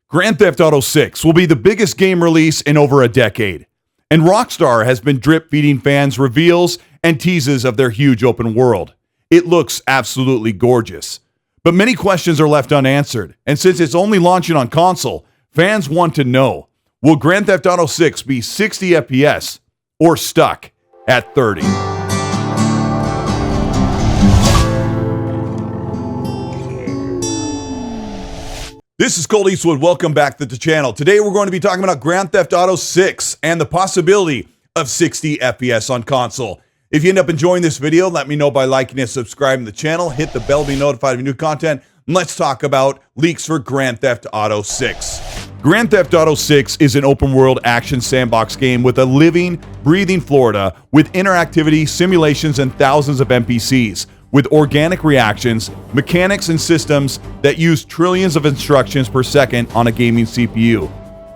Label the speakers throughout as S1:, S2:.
S1: Grand Theft Auto 6 will be the biggest game release in over a decade, and Rockstar has been drip-feeding fans reveals and teases of their huge open world. It looks absolutely gorgeous, but many questions are left unanswered, and since it's only launching on console, fans want to know, will Grand Theft Auto 6 be 60 FPS or stuck at 30? This is Colteastwood. Welcome back to the channel. Today we're going to be talking about Grand Theft Auto 6 and the possibility of 60 FPS on console. If you end up enjoying this video, let me know by liking and subscribing to the channel. Hit the bell to be notified of new content. And let's talk about leaks for Grand Theft Auto 6. Grand Theft Auto 6 is an open-world action sandbox game with a living, breathing Florida with interactivity, simulations, and thousands of NPCs. With organic reactions, mechanics, and systems that use trillions of instructions per second on a gaming CPU.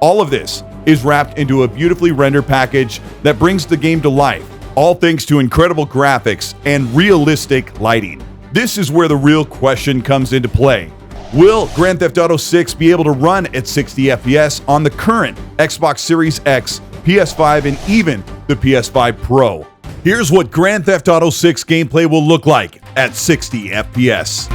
S1: All of this is wrapped into a beautifully rendered package that brings the game to life, all thanks to incredible graphics and realistic lighting. This is where the real question comes into play. Will Grand Theft Auto 6 be able to run at 60 FPS on the current Xbox Series X, PS5, and even the PS5 Pro? Here's what Grand Theft Auto 6 gameplay will look like at 60 FPS.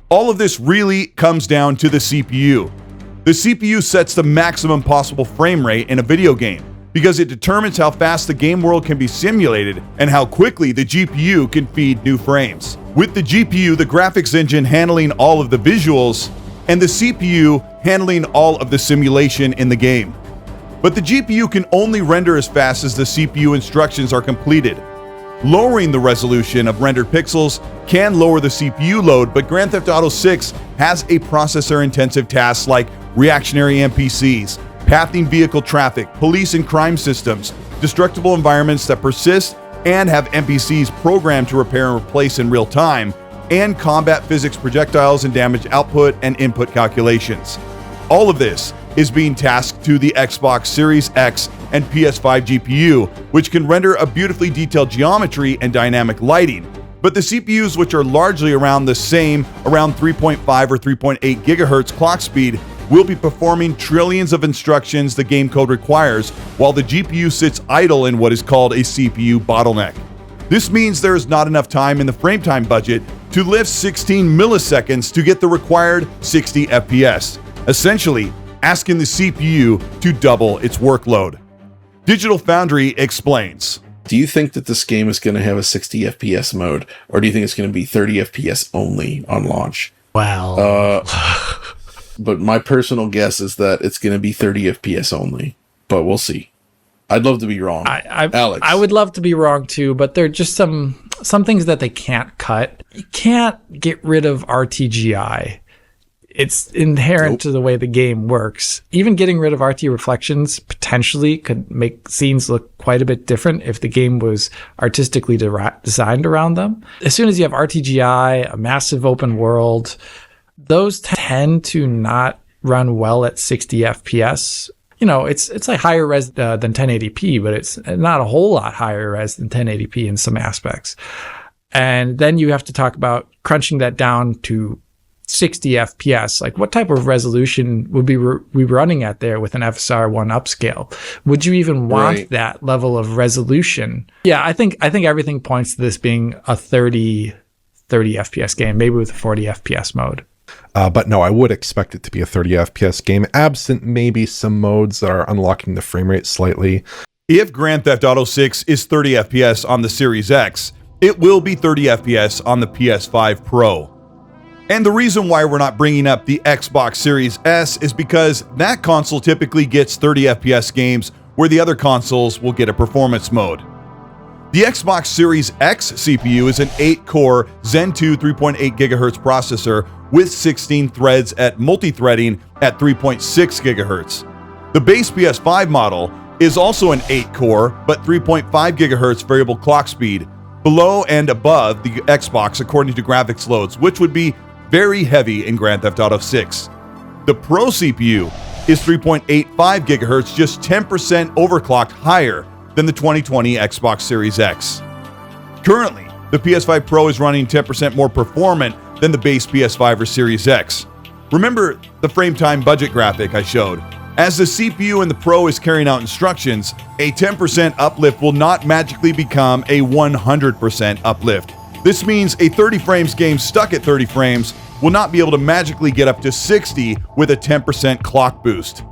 S1: All of this really comes down to the CPU. The CPU sets the maximum possible frame rate in a video game, because it determines how fast the game world can be simulated and how quickly the GPU can feed new frames. With the GPU, the graphics engine handling all of the visuals, and the CPU handling all of the simulation in the game. But the GPU can only render as fast as the CPU instructions are completed. Lowering the resolution of rendered pixels can lower the CPU load, but Grand Theft Auto 6 has a processor-intensive tasks like reactionary NPCs, pathing vehicle traffic, police and crime systems, destructible environments that persist and have NPCs programmed to repair and replace in real time, and combat physics, projectiles and damage output and input calculations. All of this is being tasked to the Xbox Series X and PS5 GPU, which can render a beautifully detailed geometry and dynamic lighting. But the CPUs, which are largely around the same, around 3.5 or 3.8 gigahertz clock speed, will be performing trillions of instructions the game code requires, while the GPU sits idle in what is called a CPU bottleneck. This means there is not enough time in the frame time budget to lift 16 milliseconds to get the required 60 FPS, essentially asking the CPU to double its workload. Digital Foundry explains.
S2: Do you think that this game is going to have a 60 FPS mode, or do you think it's going to be 30 FPS only on launch?
S3: Well,
S2: but my personal guess is that it's going to be 30 FPS only, but we'll see. I'd love to be wrong. Alex.
S3: I would love to be wrong too, but there are just some things that they can't cut. You can't get rid of RTGI. It's inherent to the way the game works. Even getting rid of RT reflections potentially could make scenes look quite a bit different if the game was artistically designed around them. As soon as you have RTGI, a massive open world, those tend to not run well at 60 FPS. You know, it's like higher res than 1080p, but it's not a whole lot higher res than 1080p in some aspects. And then you have to talk about crunching that down to 60 FPS. Like, what type of resolution would we running at there with an FSR 1 upscale? Would you even want that level of resolution? Yeah, I think everything points to this being a 30 FPS game, maybe with a 40 FPS mode.
S4: But no, I would expect it to be a 30 FPS game, absent maybe some modes that are unlocking the frame rate slightly.
S1: If Grand Theft Auto 6 is 30 FPS on the Series X, it will be 30 FPS on the PS5 Pro. And the reason why we're not bringing up the Xbox Series S is because that console typically gets 30 FPS games where the other consoles will get a performance mode. The Xbox Series X CPU is an 8-core Zen 2 3.8 GHz processor with 16 threads at multi-threading at 3.6 GHz. The base PS5 model is also an 8-core but 3.5 GHz variable clock speed, below and above the Xbox according to graphics loads, which would be very heavy in Grand Theft Auto 6. The Pro CPU is 3.85 gigahertz, just 10% overclocked higher than the 2020 Xbox Series X. Currently, the PS5 Pro is running 10% more performant than the base PS5 or Series X. Remember the frame time budget graphic I showed? As the CPU in the Pro is carrying out instructions, a 10% uplift will not magically become a 100% uplift. This means a 30 frames game stuck at 30 frames will not be able to magically get up to 60 with a 10% clock boost.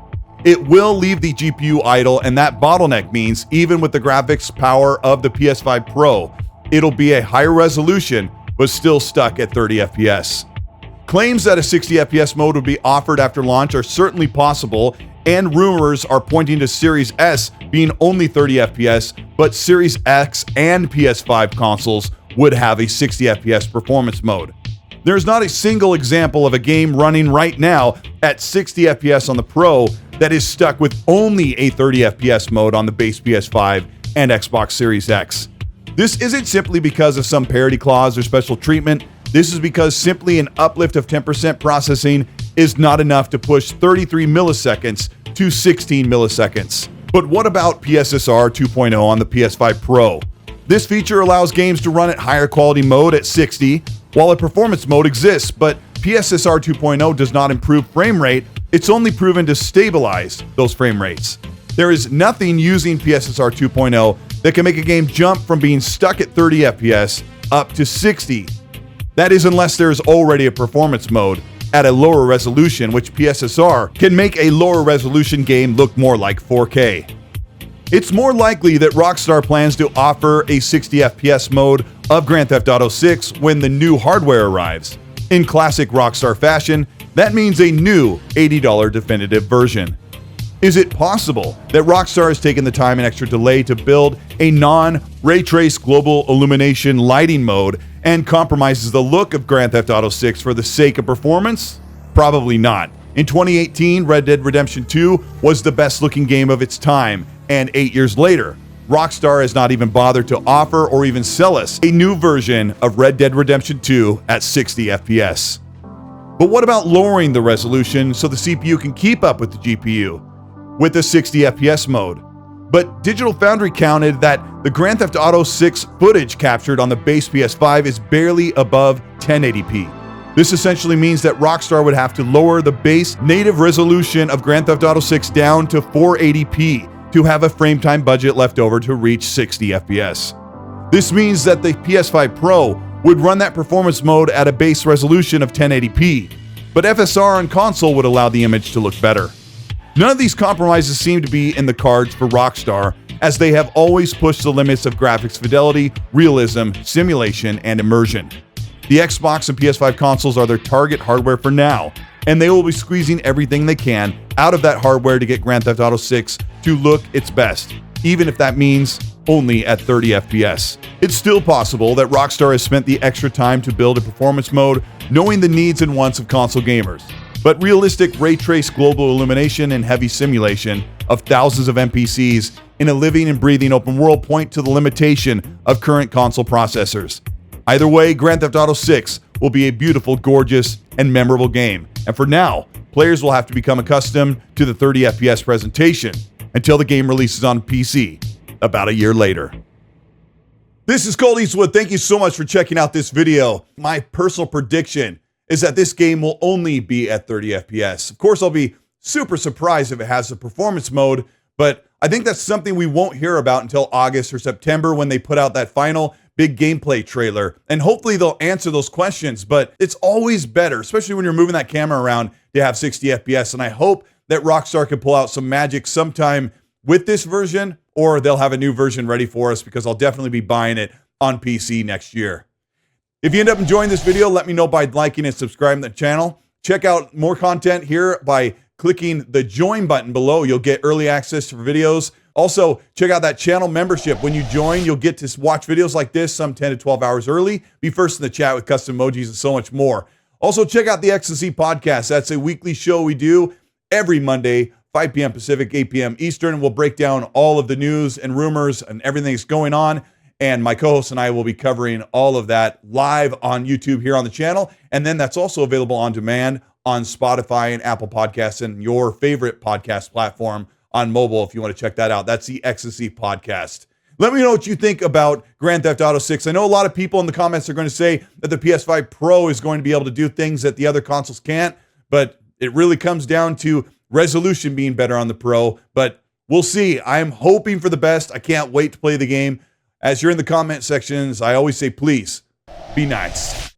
S1: It will leave the GPU idle, and that bottleneck means even with the graphics power of the PS5 Pro, it'll be a higher resolution but still stuck at 30 FPS. Claims that a 60 FPS mode would be offered after launch are certainly possible, and rumors are pointing to Series S being only 30 FPS, but Series X and PS5 consoles would have a 60 FPS performance mode. There's not a single example of a game running right now at 60 FPS on the Pro that is stuck with only a 30 FPS mode on the base PS5 and Xbox Series X. This isn't simply because of some parity clause or special treatment. This is because simply an uplift of 10% processing is not enough to push 33 milliseconds to 16 milliseconds. But what about PSSR 2.0 on the PS5 Pro? This feature allows games to run at higher quality mode at 60, while a performance mode exists, but PSSR 2.0 does not improve frame rate, it's only proven to stabilize those frame rates. There is nothing using PSSR 2.0 that can make a game jump from being stuck at 30 FPS up to 60. That is unless there is already a performance mode at a lower resolution, which PSSR can make a lower resolution game look more like 4K. It's more likely that Rockstar plans to offer a 60 FPS mode of Grand Theft Auto 6 when the new hardware arrives. In classic Rockstar fashion, that means a new $80 definitive version. Is it possible that Rockstar has taken the time and extra delay to build a non-ray trace global illumination lighting mode and compromises the look of Grand Theft Auto 6 for the sake of performance? Probably not. In 2018, Red Dead Redemption 2 was the best looking game of its time, and 8 years later, Rockstar has not even bothered to offer or even sell us a new version of Red Dead Redemption 2 at 60 FPS. But what about lowering the resolution so the CPU can keep up with the GPU with a 60 FPS mode? But Digital Foundry counted that the Grand Theft Auto 6 footage captured on the base PS5 is barely above 1080p. This essentially means that Rockstar would have to lower the base native resolution of Grand Theft Auto 6 down to 480p to have a frame time budget left over to reach 60 FPS. This means that the PS5 Pro would run that performance mode at a base resolution of 1080p, but FSR on console would allow the image to look better. None of these compromises seem to be in the cards for Rockstar, as they have always pushed the limits of graphics fidelity, realism, simulation, and immersion. The Xbox and PS5 consoles are their target hardware for now, and they will be squeezing everything they can out of that hardware to get Grand Theft Auto 6 to look its best, even if that means only at 30 FPS. It's still possible that Rockstar has spent the extra time to build a performance mode, knowing the needs and wants of console gamers. But realistic ray trace global illumination and heavy simulation of thousands of NPCs in a living and breathing open world point to the limitation of current console processors. Either way, Grand Theft Auto 6 will be a beautiful, gorgeous, and memorable game. And for now, players will have to become accustomed to the 30 FPS presentation until the game releases on PC about a year later. This is Colteastwood. Thank you so much for checking out this video. My personal prediction is that this game will only be at 30 FPS. Of course, I'll be super surprised if it has a performance mode, but I think that's something we won't hear about until August or September when they put out that final big gameplay trailer. And hopefully they'll answer those questions, but it's always better, especially when you're moving that camera around, to have 60 FPS. And I hope that Rockstar can pull out some magic sometime with this version, or they'll have a new version ready for us, because I'll definitely be buying it on PC next year. If you end up enjoying this video, let me know by liking and subscribing to the channel. Check out more content here by clicking the join button below. You'll get early access to videos. Also, check out that channel membership. When you join, you'll get to watch videos like this some 10 to 12 hours early, be first in the chat with custom emojis and so much more. Also, check out the X&C podcast. That's a weekly show we do every Monday, 5 p.m. Pacific, 8 p.m. Eastern. We'll break down all of the news and rumors and everything that's going on. And my co-host and I will be covering all of that live on YouTube here on the channel. And then that's also available on demand on Spotify and Apple Podcasts and your favorite podcast platform on mobile if you want to check that out. That's the Ecstasy Podcast. Let me know what you think about Grand Theft Auto 6. I know a lot of people in the comments are going to say that the PS5 Pro is going to be able to do things that the other consoles can't, but it really comes down to resolution being better on the Pro, but we'll see. I'm hoping for the best. I can't wait to play the game. As you're in the comment sections, I always say, please be nice.